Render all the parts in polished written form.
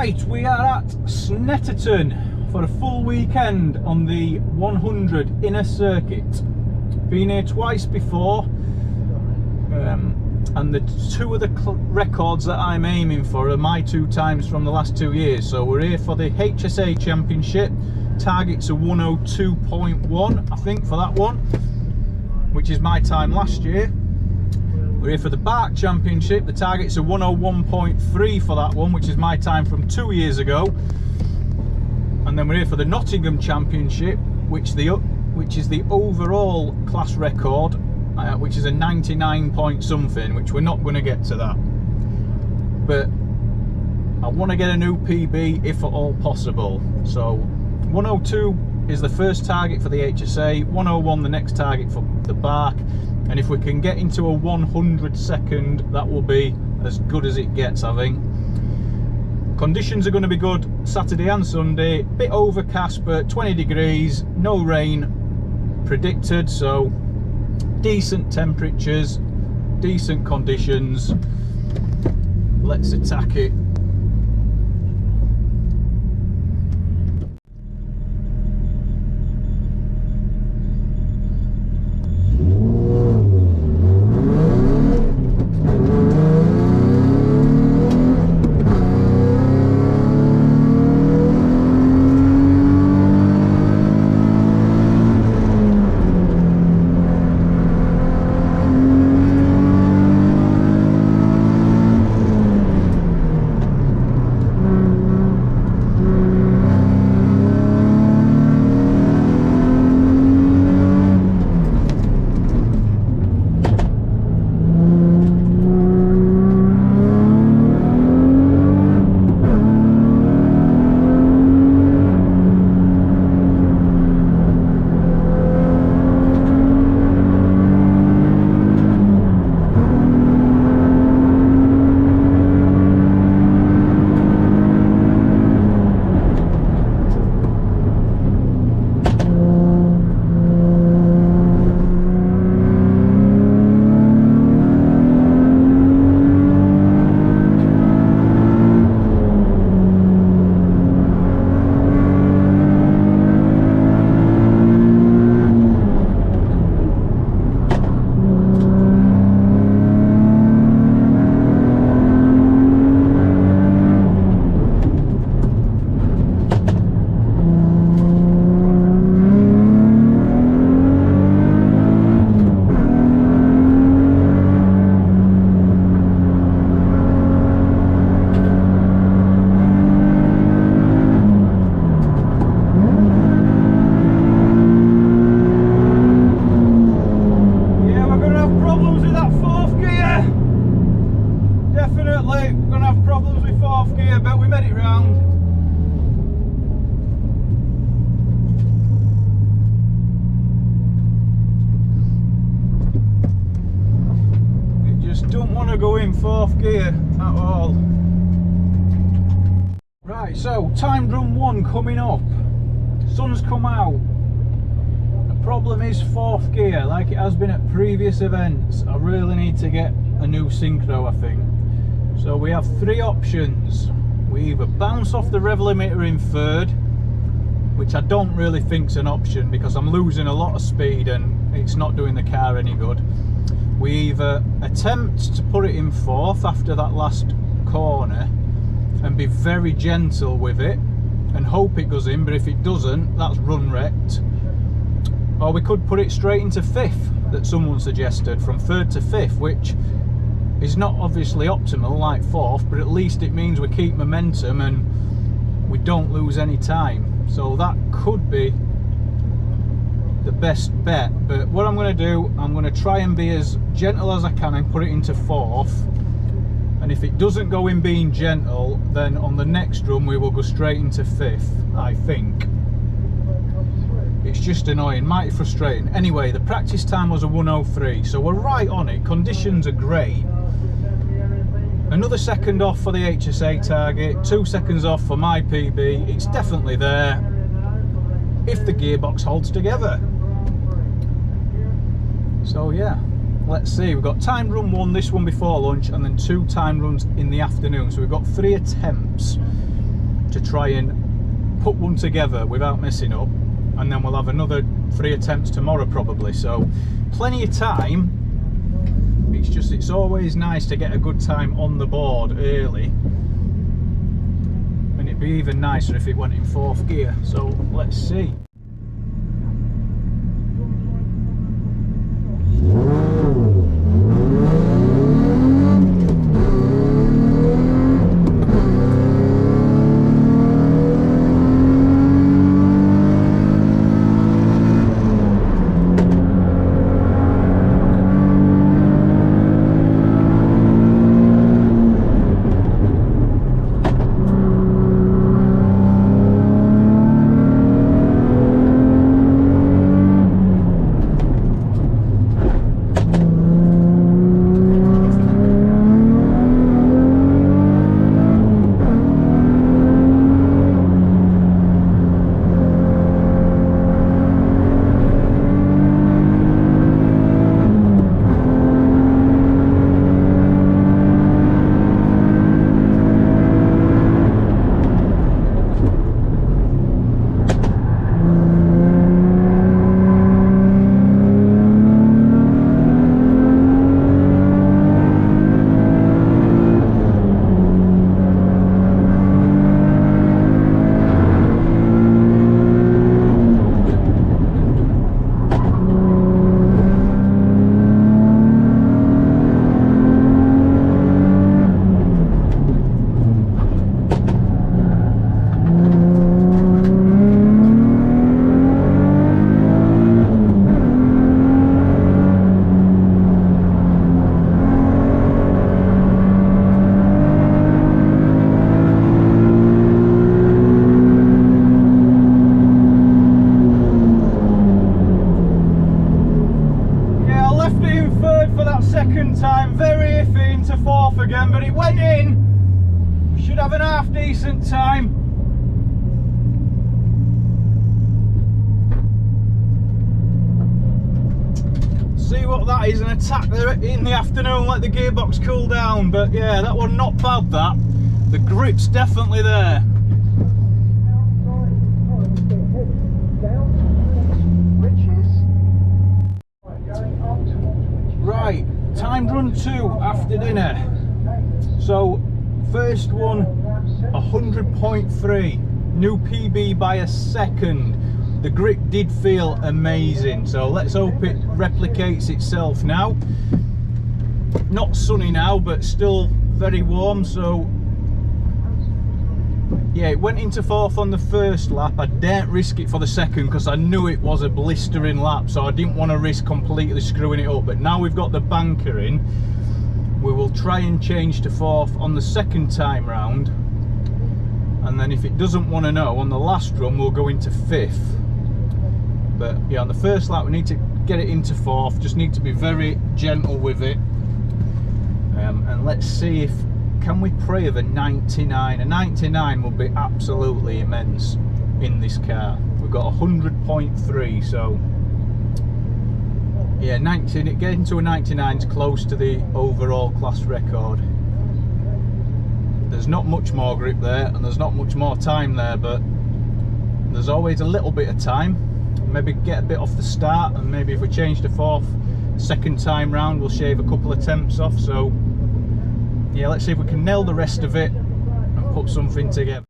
Right, we are at Snetterton for a full weekend on the 100 inner circuit. Been here twice before, and the two of the records that I'm aiming for are my 2 times from the last 2 years. So we're here for the HSA Championship. Target's a 102.1, I think, for that one, which is my time last year. We're here for the Bark Championship. The target's a 101.3 for that one, which is my time from 2 years ago. And then we're here for the Nottingham Championship, which is the overall class record, which is a 99 point something, which we're not going to get to that. But I want to get a new PB if at all possible. So 102 is the first target for the HSA, 101 the next target for the Bark, and if we can get into a 100-second, that will be as good as it gets, I think. Conditions are going to be good Saturday and Sunday, bit overcast but 20 degrees, no rain predicted, so decent temperatures, decent conditions. Let's attack it. Go in 4th gear at all. Right, so timed run 1 coming up. Sun's come out. The problem is 4th gear, like it has been at previous events. I really need to get a new synchro, I think. So we have 3 options. We either bounce off the rev limiter in 3rd, which I don't really think's an option because I'm losing a lot of speed and it's not doing the car any good. We either attempt to put it in 4th after that last corner and be very gentle with it and hope it goes in, but if it doesn't, that's run wrecked. Or we could put it straight into 5th that someone suggested, from 3rd to 5th, which is not obviously optimal like 4th, but at least it means we keep momentum and we don't lose any time. So that could be the best bet. But what I'm going to do, I'm going to try and be as gentle as I can and put it into 4th, and if it doesn't go in being gentle, then on the next run we will go straight into 5th, I think. It's just annoying, mighty frustrating. Anyway, the practice time was a 103, so we're right on it. Conditions are great. Another second off for the HSA target, 2 seconds off for my PB. It's definitely there if the gearbox holds together. So yeah, let's see. We've got timed run 1, this one before lunch, and then 2 timed runs in the afternoon. So we've got 3 attempts. to try and put one together without messing up, and then we'll have another 3 attempts tomorrow probably, so plenty of time. It's just, it's always nice to get a good time on the board early, and it'd be even nicer if it went in 4th gear, so let's see. Time, very iffy into 4th again, but it went in. We should have an half decent time. See what that is, an attack there in the afternoon, let the gearbox cool down, but yeah, that was not bad, that. The grip's definitely there. Right, timed run 2 after dinner. So first one 100.3, new PB by a second. The grip did feel amazing, so let's hope it replicates itself now. Not sunny now, but still very warm, so yeah, it went into 4th on the first lap. I daren't risk it for the second because I knew it was a blistering lap, so I didn't want to risk completely screwing it up. But now we've got the banker in, we will try and change to 4th on the second time round, and then if it doesn't want to know, on the last run we'll go into 5th. But yeah, on the first lap we need to get it into 4th, just need to be very gentle with it, and let's see if can we pray of a 99. A 99 would be absolutely immense in this car. We've got 100.3, so yeah, 19, getting to a 99 is close to the overall class record. There's not much more grip there, and there's not much more time there, but there's always a little bit of time. Maybe get a bit off the start, and maybe if we change to 4th second time round we'll shave a couple of attempts off. So yeah, let's see if we can nail the rest of it and put something together.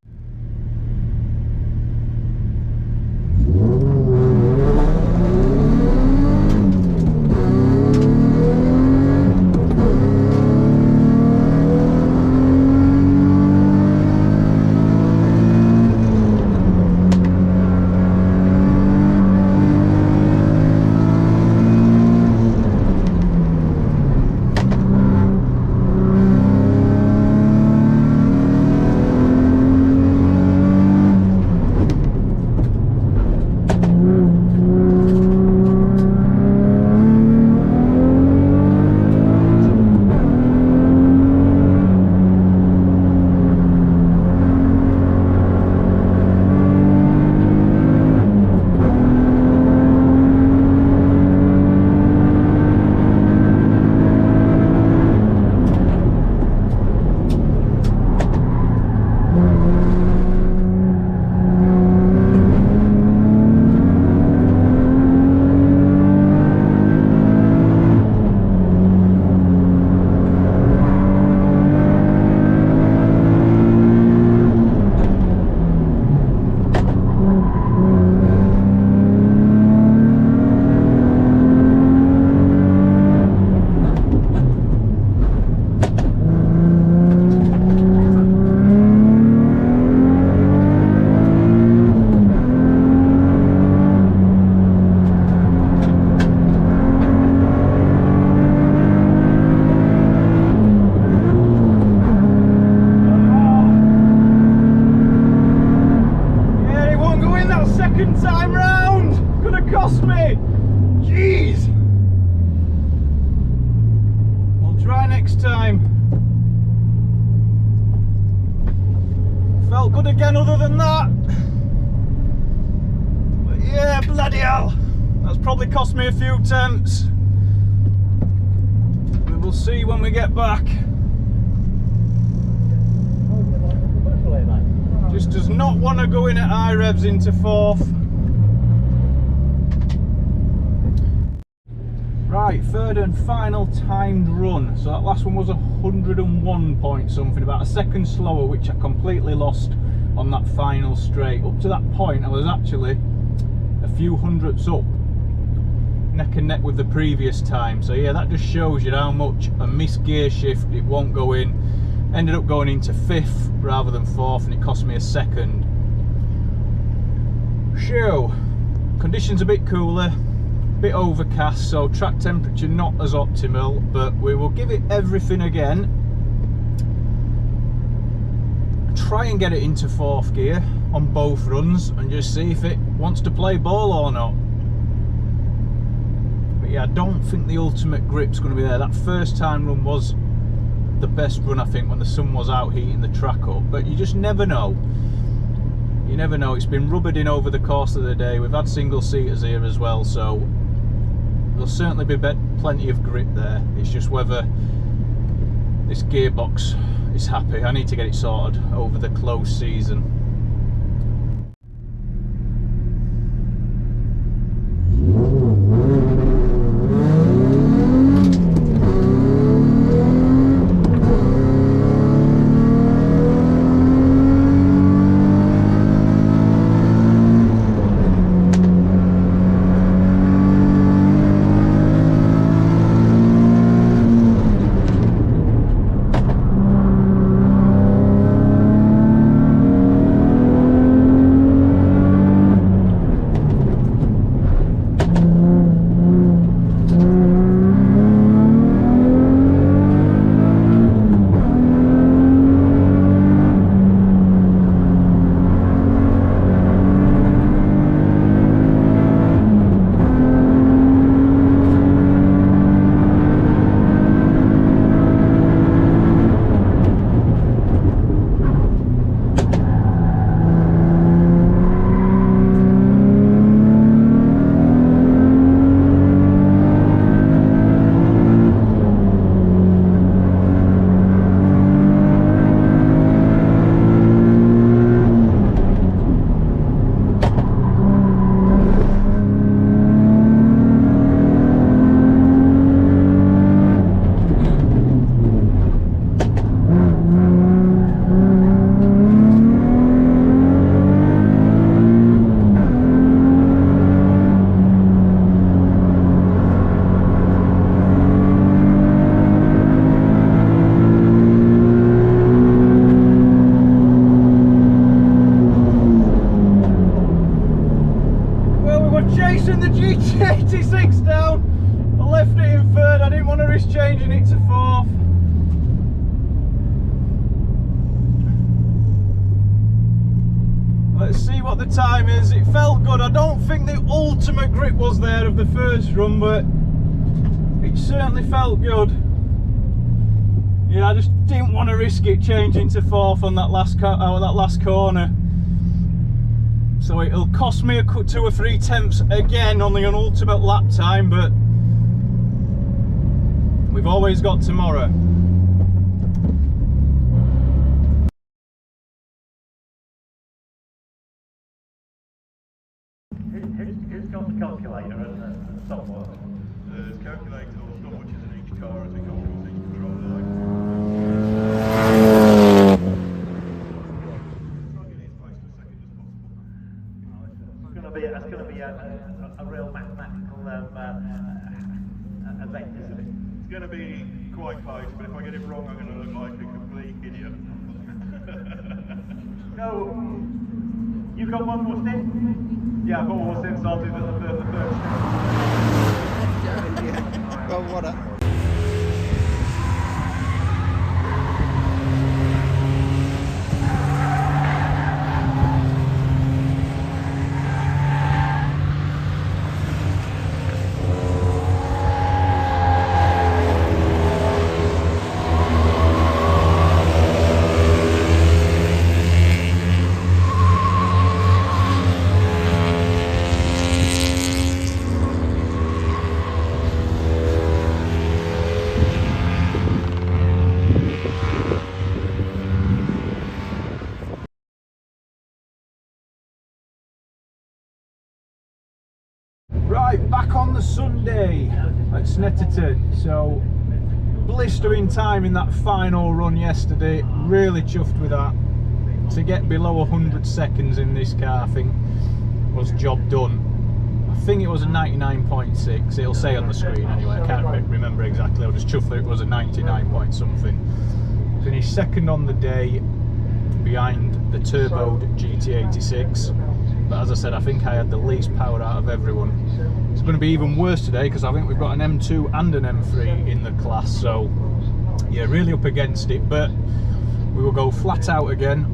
time round! Could have cost me! Jeez! We'll try next time. Felt good again other than that. But yeah, bloody hell. That's probably cost me a few temps. We will see when we get back. Just does not want to go in at high revs into fourth. Right, third and final timed run. So that last one was 101 point something, about a second slower, which I completely lost on that final straight. Up to that point I was actually a few hundredths up, neck and neck with the previous time. So yeah, that just shows you how much a missed gear shift, it won't go in. Ended up going into fifth rather than fourth, and it cost me a second. So conditions a bit cooler, bit overcast, so track temperature not as optimal, but we will give it everything again. Try and get it into fourth gear on both runs and just see if it wants to play ball or not. But yeah, I don't think the ultimate grip's going to be there. That first time run was the best run, I think, when the sun was out heating the track up, but you just never know. You never know. It's been rubbered in over the course of the day. We've had single seaters here as well, so there'll certainly be plenty of grip there. It's just whether this gearbox is happy. I need to get it sorted over the close season. Chasing the GT86 down. I left it in third. I didn't want to risk changing it to fourth. Let's see what the time is. It felt good. I don't think the ultimate grip was there of the first run, but it certainly felt good. Yeah, I just didn't want to risk it changing to fourth on that last corner. So it'll cost me 2 or 3 temps again on the ultimate lap time, but we've always got tomorrow. Who's got the calculator and software? The calculator or stopwatches in each car as it comes across each control line. That's going to be a real mathematical event, isn't it? It's going to be quite close, but if I get it wrong, I'm going to look like a complete idiot. So, you've got one more stint? Yeah, I've got all since I'll do the third step. Well, what up? Right, back on the Sunday at Snetterton. So, blistering time in that final run yesterday. Really chuffed with that. To get below 100 seconds in this car, I think, was job done. I think it was a 99.6. It'll say on the screen anyway. I can't remember exactly. I was chuffed that it was a 99 point something. Finished second on the day behind the turboed GT86. But as I said, I think I had the least power out of everyone. It's going to be even worse today because I think we've got an M2 and an M3 in the class. So yeah, really up against it. But we will go flat out again.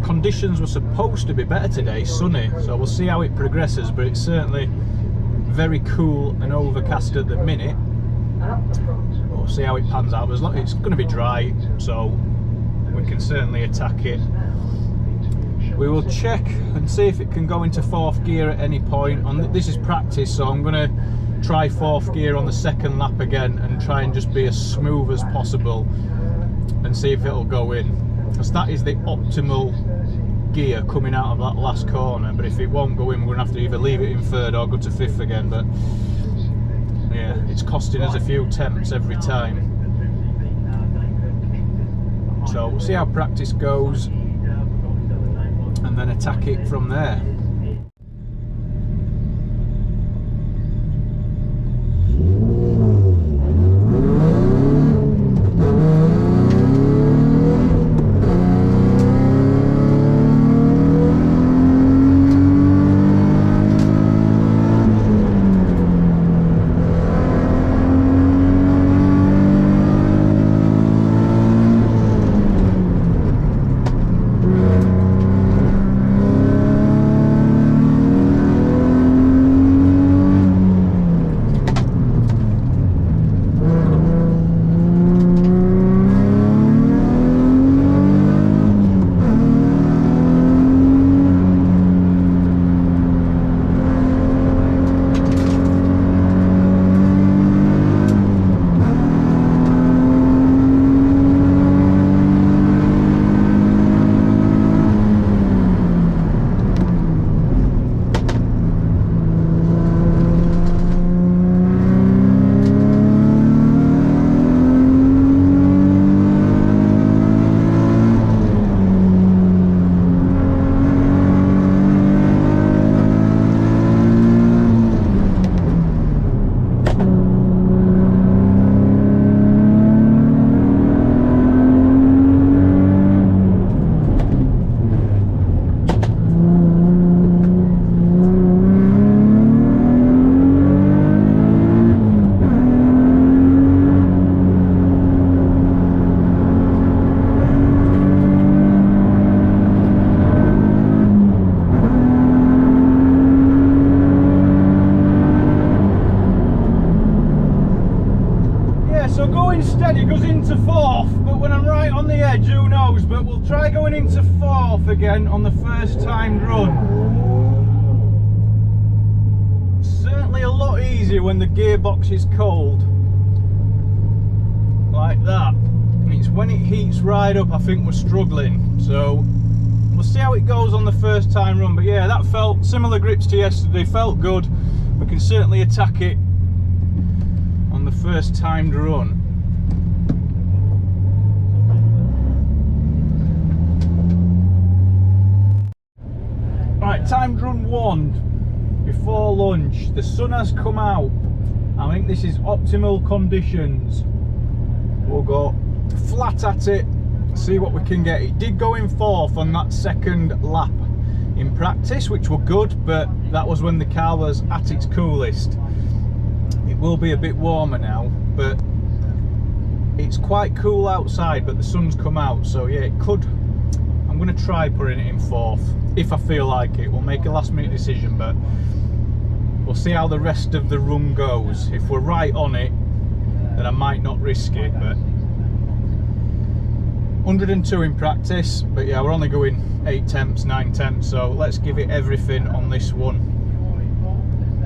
Conditions were supposed to be better today, sunny, so we'll see how it progresses, but it's certainly very cool and overcast at the minute. We'll see how it pans out. It's going to be dry, so we can certainly attack it. We will check and see if it can go into fourth gear at any point. This is practice, so I'm going to try fourth gear on the second lap again and try and just be as smooth as possible and see if it'll go in. Because that is the optimal gear coming out of that last corner, but if it won't go in, we're going to have to either leave it in third or go to fifth again. But yeah, it's costing us a few temps every time. So we'll see how practice goes and then attack it from there. Steady goes into fourth, but when I'm right on the edge, who knows? But we'll try going into fourth again on the first timed run. Certainly a lot easier when the gearbox is cold, like that. It's when it heats right up, I think we're struggling. So we'll see how it goes on the first time run. But yeah, that felt similar grips to yesterday, felt good. We can certainly attack it on the first timed run. Right, timed run 1 before lunch. The sun has come out. I think this is optimal conditions. We'll go flat at it, see what we can get. It did go in fourth on that second lap in practice, which were good, but that was when the car was at its coolest. It will be a bit warmer now, but it's quite cool outside, but the sun's come out, so yeah, it could. I'm going to try putting it in fourth if I feel like it. We'll make a last minute decision, but we'll see how the rest of the run goes. If we're right on it, then I might not risk it. But 102 in practice, but yeah, we're only going 8 temps, 9 temps, so let's give it everything on this one.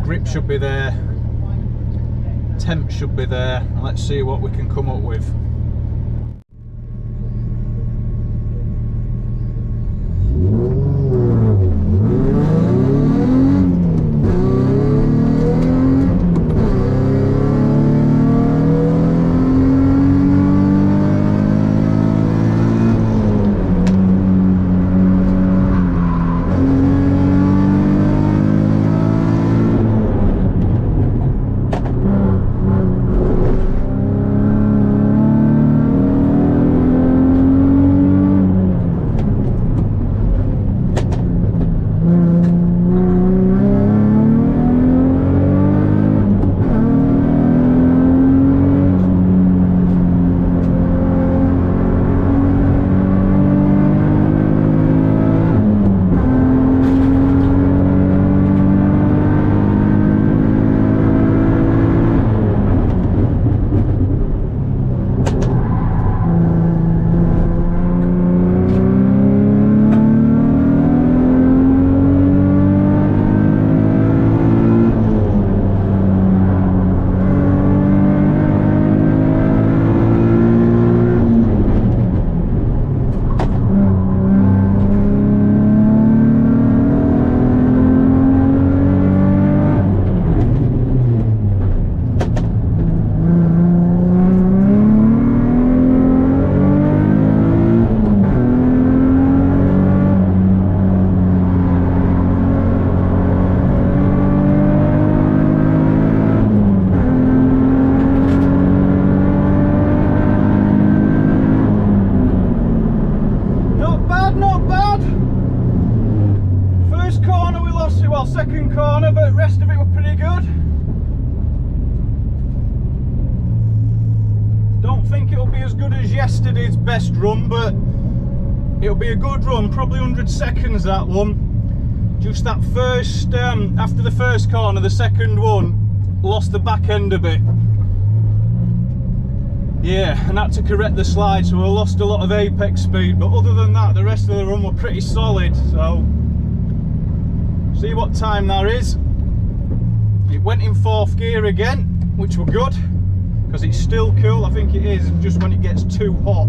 Grip should be there, temp should be there, and let's see what we can come up with. well, second corner, but the rest of it were pretty good. Don't think it'll be as good as yesterday's best run, but it'll be a good run, probably 100 seconds that one. Just that first, after the first corner, the second one, lost the back end a bit. Yeah, and had to correct the slide, so I lost a lot of apex speed, but other than that, the rest of the run were pretty solid, so see what time that is. It went in 4th gear again, which were good, because it's still cool. I think it is just when it gets too hot.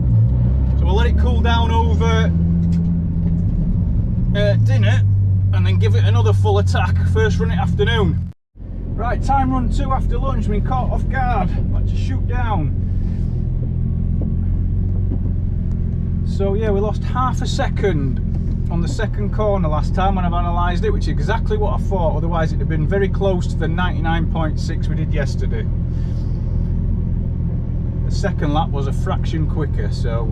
So we'll let it cool down over dinner, and then give it another full attack, first run at afternoon. Right, time run 2 after lunch, been caught off guard, had to shoot down. So yeah, we lost half a second on the second corner last time when I've analysed it, which is exactly what I thought, otherwise it'd have been very close to the 99.6 we did yesterday. The second lap was a fraction quicker, so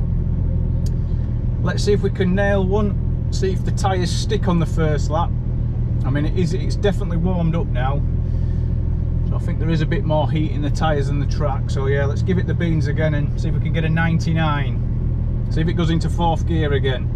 let's see if we can nail one, see if the tyres stick on the first lap. I mean, it's definitely warmed up now, so I think there is a bit more heat in the tyres than the track, so yeah, let's give it the beans again and see if we can get a 99. See if it goes into 4th gear again.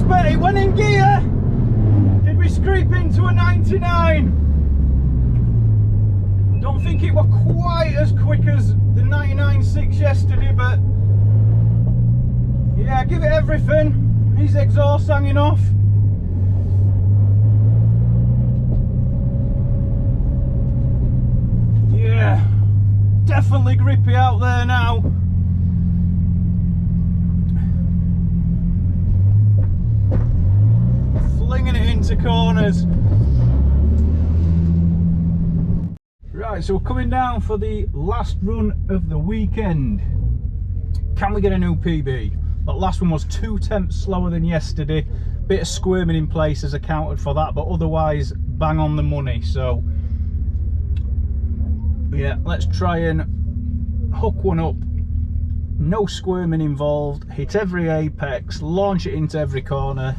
But it went in gear. Did we scrape into a 99? Don't think it was quite as quick as the 99.6 yesterday, but yeah, give it everything. His exhaust hanging off. Yeah, definitely grippy out there now. Flinging it into corners. Right, so we're coming down for the last run of the weekend. Can we get a new PB? That last one was 2/10 slower than yesterday. Bit of squirming in places accounted for that, but otherwise bang on the money. So yeah, let's try and hook one up. No squirming involved. Hit every apex, launch it into every corner.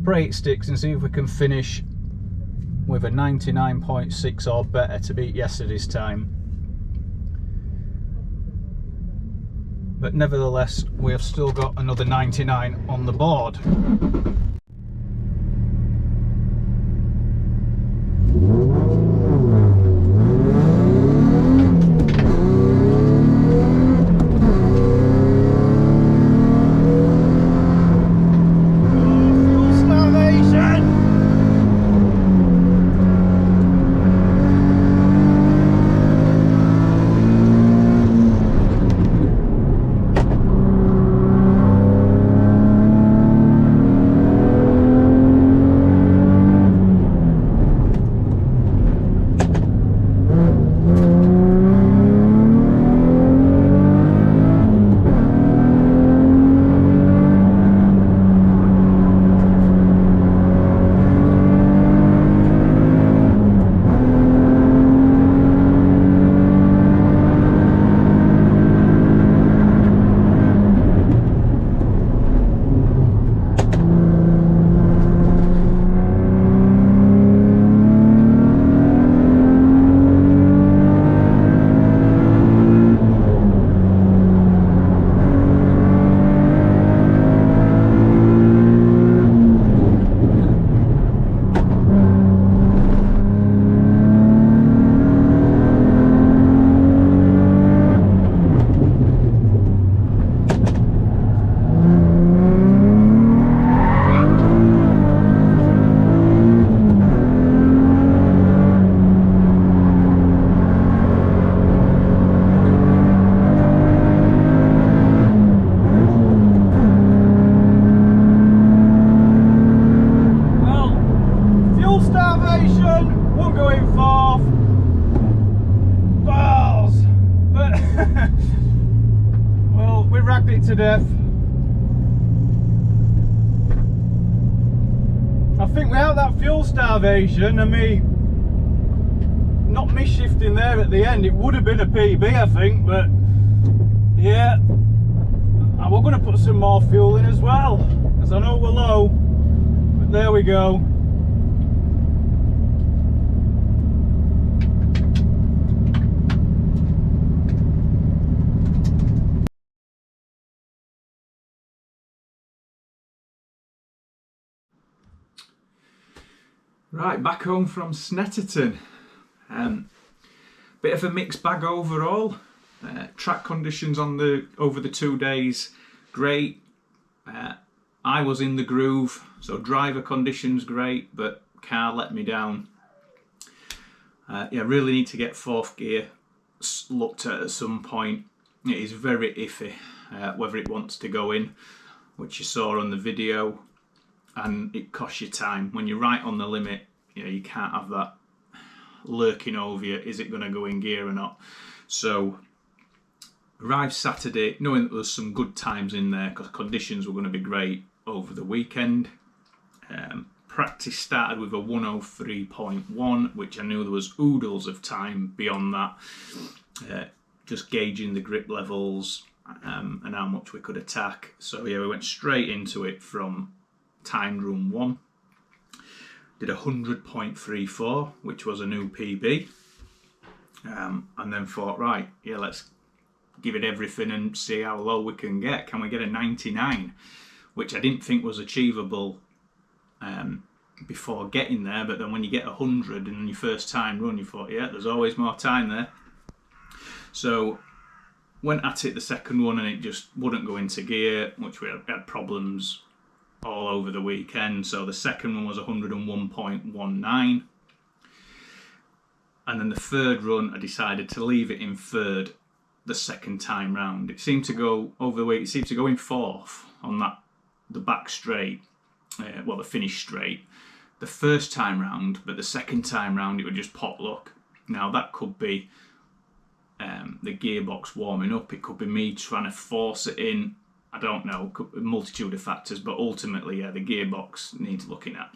Pray it sticks and see if we can finish with a 99.6 or better to beat yesterday's time. But nevertheless, we have still got another 99 on the board. hype it to death. I think without that fuel starvation and me not shifting there at the end, it would have been a PB, I think. But yeah, we're going to put some more fuel in as well, because I know we're low, but there we go. Right, back home from Snetterton. Bit of a mixed bag overall. Track conditions over the 2 days, great. I was in the groove, so driver conditions great, but car let me down. Yeah, really need to get fourth gear looked at some point. It is very iffy whether it wants to go in, which you saw on the video, and it costs you time. When you're right on the limit, you can't have that lurking over you. Is it going to go in gear or not? So arrived Saturday knowing that there was some good times in there because conditions were going to be great over the weekend. Practice started with a 103.1, which I knew there was oodles of time beyond that, just gauging the grip levels and how much we could attack. So yeah, we went straight into it from timed run 1. Did 100.34, which was a new PB, and then thought, right, yeah, let's give it everything and see how low we can get. Can we get a 99? Which I didn't think was achievable before getting there, but then when you get 100 in your first time run, you thought, yeah, there's always more time there. So went at it the second one and it just wouldn't go into gear, which we had problems all over the weekend. So the second one was 101.19, and then the third run I decided to leave it in third the second time round. It seemed to go over the week, it seemed to go in fourth on the back straight, well, the finish straight the first time round, but the second time round it would just pot luck. Now that could be the gearbox warming up, it could be me trying to force it in, I don't know, a multitude of factors, but ultimately, yeah, the gearbox needs looking at.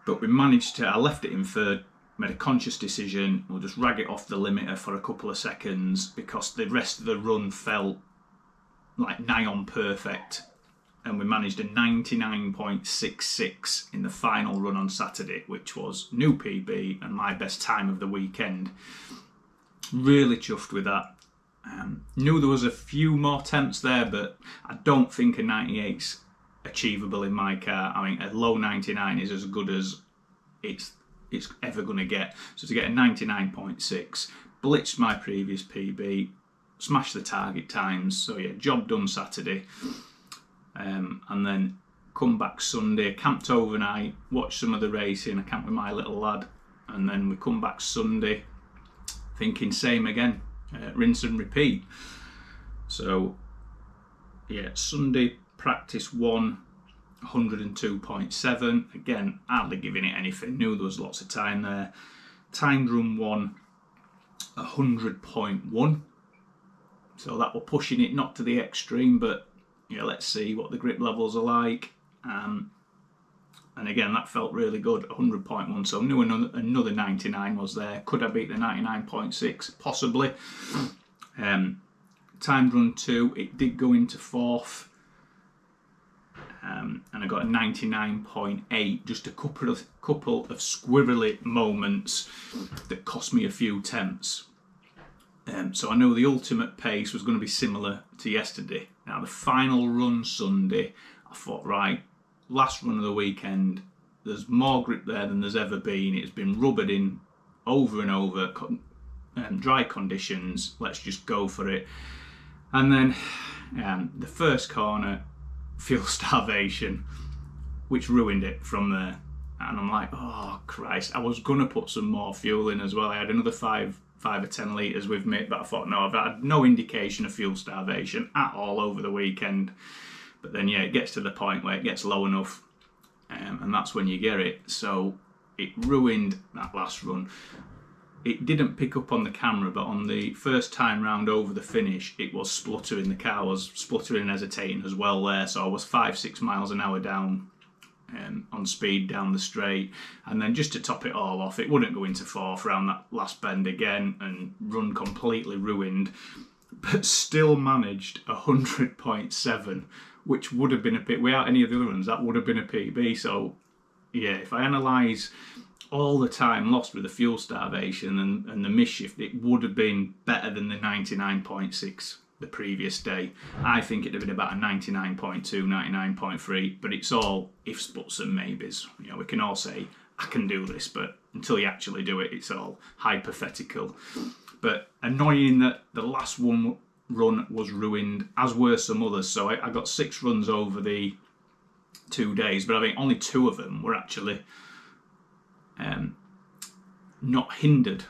But we managed to, I left it in third, made a conscious decision, we'll just rag it off the limiter for a couple of seconds because the rest of the run felt like nigh on perfect. And we managed a 99.66 in the final run on Saturday, which was new PB and my best time of the weekend. Really chuffed with that. Knew there was a few more attempts there, but I don't think a 98's achievable in my car. I mean, a low 99 is as good as it's ever going to get. So to get a 99.6, blitzed my previous PB, smashed the target times. So yeah, job done Saturday. And then come back Sunday, camped overnight, watched some of the racing. I camped with my little lad, and then we come back Sunday thinking same again. Rinse and repeat. So yeah, Sunday practice 1, 102.7. Again, hardly giving it anything, knew there was lots of time there. Timed run 1, 100.1. So that we're pushing it not to the extreme, but yeah, let's see what the grip levels are like. And again, that felt really good, 100.1, so knew another 99 was there. Could I beat the 99.6? Possibly. Timed run 2, it did go into fourth, and I got a 99.8, just a couple of squirrely moments that cost me a few tenths. So I know the ultimate pace was going to be similar to yesterday. Now the final run Sunday, I thought, right, last run of the weekend, there's more grip there than there's ever been. It's been rubbered in over and over, dry conditions, let's just go for it. And then the first corner, fuel starvation, which ruined it from there. And I'm like, oh Christ, I was gonna put some more fuel in as well. I had another 5 or 10 litres with me, but I thought, no, I've had no indication of fuel starvation at all over the weekend. But then yeah, it gets to the point where it gets low enough, and that's when you get it. So it ruined that last run. it didn't pick up on the camera, but on the first time round over the finish, it was spluttering. The car was spluttering and hesitating as well there. So I was 5-6 miles an hour down on speed down the straight. And then just to top it all off, it wouldn't go into fourth round that last bend again and run completely ruined, but still managed 100.7, which would have been a bit, without any of the other ones, that would have been a PB. So yeah, if I analyse all the time lost with the fuel starvation and the misshift, it would have been better than the 99.6 the previous day. I think it'd have been about a 99.2, 99.3, but it's all ifs, buts and maybes. You know, we can all say, I can do this, but until you actually do it, it's all hypothetical. But annoying that the last one run was ruined, as were some others. So I got 6 runs over the 2 days, but I think only 2 of them were actually not hindered,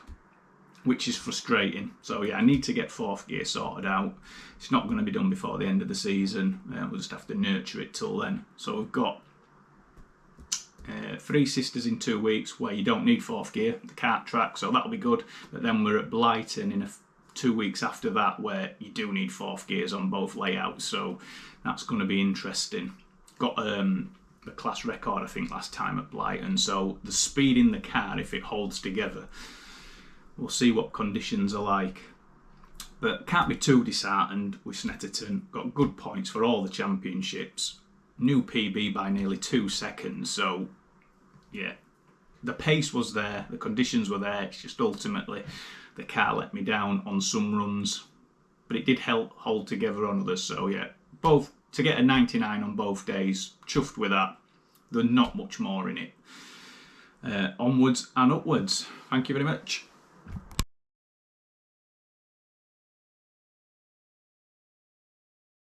which is frustrating. So yeah, I need to get fourth gear sorted out. It's not going to be done before the end of the season. We'll just have to nurture it till then. So we've got 3 Sisters in 2 weeks where you don't need fourth gear, the kart track, so that'll be good. But then we're at Blighton in 2 weeks after that where you do need fourth gears on both layouts, so that's going to be interesting. Got the class record I think last time at Blighton, so the speed in the car, if it holds together, we'll see what conditions are like. But can't be too disheartened with Snetterton. Got good points for all the championships, new PB by nearly 2 seconds, so yeah, the pace was there, the conditions were there. It's just ultimately the car let me down on some runs, but it did help hold together on others. So yeah, both to get a 99 on both days, chuffed with that. There's not much more in it. Onwards and upwards. Thank you very much.